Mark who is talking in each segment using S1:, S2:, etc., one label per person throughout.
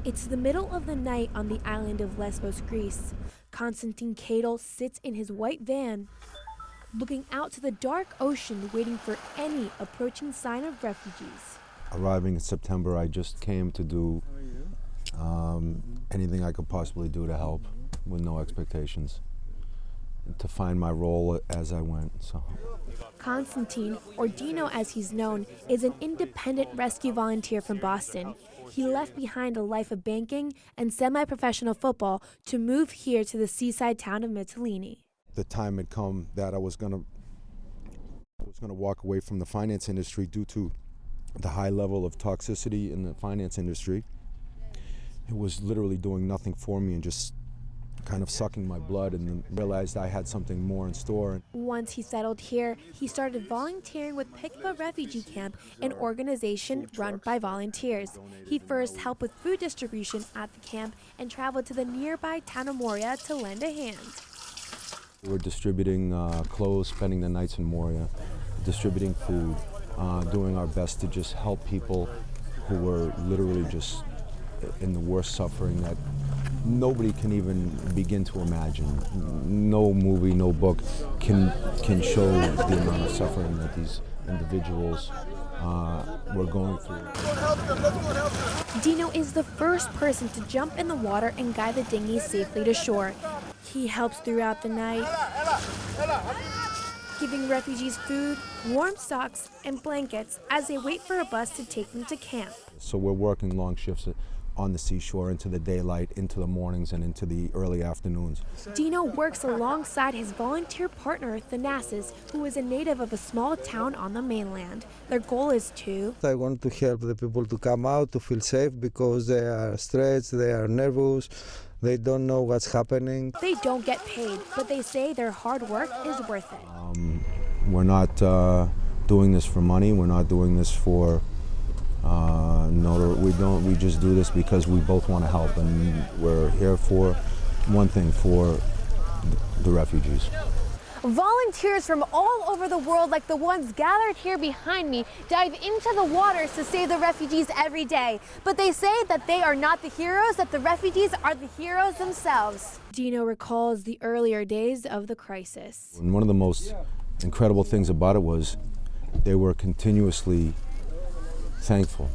S1: It's the middle of the night on the island of Lesbos, Greece. Konstantin Kadel sits in his white van, looking out to the dark ocean, waiting for any approaching sign of refugees.
S2: Arriving in September, I just came to do anything I could possibly do to help, with no expectations, and to find my role as I went. So.
S1: Konstantin, or Dino as he's known, is an independent rescue volunteer from Boston. He left behind a life of banking and semi-professional football to move here to the seaside town of Mytilene.
S2: The time had come that I was gonna walk away from the finance industry due to the high level of toxicity in the finance industry. It was literally doing nothing for me and just kind of sucking my blood, and then realized I had something more in store.
S1: Once he settled here, he started volunteering with Pikva Refugee Camp, an organization run by volunteers. He first helped with food distribution at the camp and traveled to the nearby town of Moria to lend a hand.
S2: We were distributing clothes, spending the nights in Moria, distributing food, doing our best to just help people who were literally just in the worst suffering that nobody can even begin to imagine. No movie, no book can show the amount of suffering that these individuals were going through.
S1: Dino is the first person to jump in the water and guide the dinghy safely to shore. He helps throughout the night, giving refugees food, warm socks, and blankets as they wait for a bus to take them to camp.
S2: So we're working long shifts on the seashore into the daylight, into the mornings, and into the early afternoons.
S1: Dino works alongside his volunteer partner, Thanasis, who is a native of a small town on the mainland. Their goal is to...
S3: I want to help the people to come out, to feel safe, because they are stressed, they are nervous, they don't know what's happening.
S1: They don't get paid, but they say their hard work is worth it.
S2: We're not doing this for money, we're not doing this for... we just do this because we both want to help, and we're here for one thing, for the refugees.
S1: Volunteers from all over the world, like the ones gathered here behind me, dive into the waters to save the refugees every day. But they say that they are not the heroes, that the refugees are the heroes themselves. Dino recalls the earlier days of the crisis.
S2: And one of the most incredible things about it was they were continuously thankful,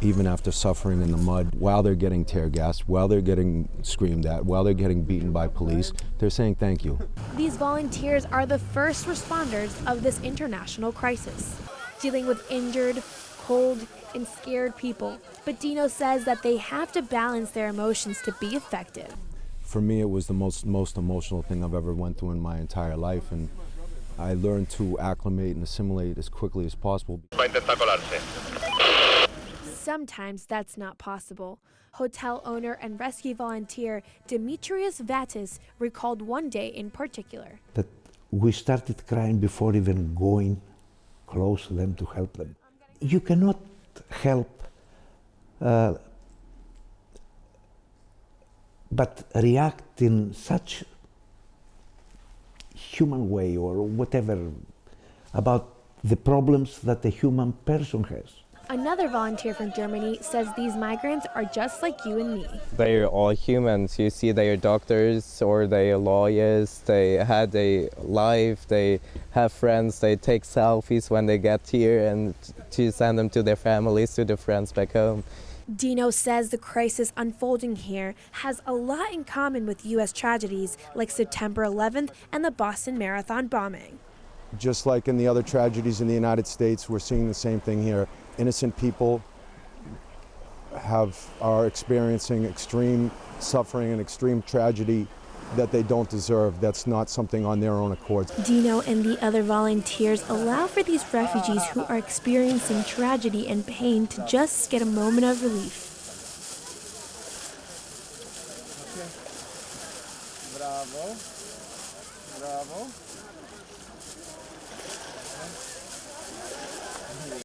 S2: even after suffering in the mud, while they're getting tear gassed, while they're getting screamed at, while they're getting beaten by police, they're saying thank you.
S1: These volunteers are the first responders of this international crisis, dealing with injured, cold, and scared people. But Dino says that they have to balance their emotions to be effective.
S2: For me, it was the most emotional thing I've ever went through in my entire life, and I learned to acclimate and assimilate as quickly as possible.
S1: Sometimes that's not possible. Hotel owner and rescue volunteer Demetrius Vatis recalled one day in particular.
S4: That we started crying before even going close to them to help them. You cannot help but react in such human way or whatever about the problems that a human person has.
S1: Another volunteer from Germany says these migrants are just like you and me.
S5: They're all humans. You see, they are doctors or they are lawyers. They had a life, they have friends, they take selfies when they get here and to send them to their families, to their friends back home.
S1: Dino says the crisis unfolding here has a lot in common with U.S. tragedies like September 11th and the Boston Marathon bombing.
S2: Just like in the other tragedies in the United States, we're seeing the same thing here. Innocent people are experiencing extreme suffering and extreme tragedy that they don't deserve. That's not something on their own accord.
S1: Dino and the other volunteers allow for these refugees who are experiencing tragedy and pain to just get a moment of relief.
S3: Bravo. Bravo.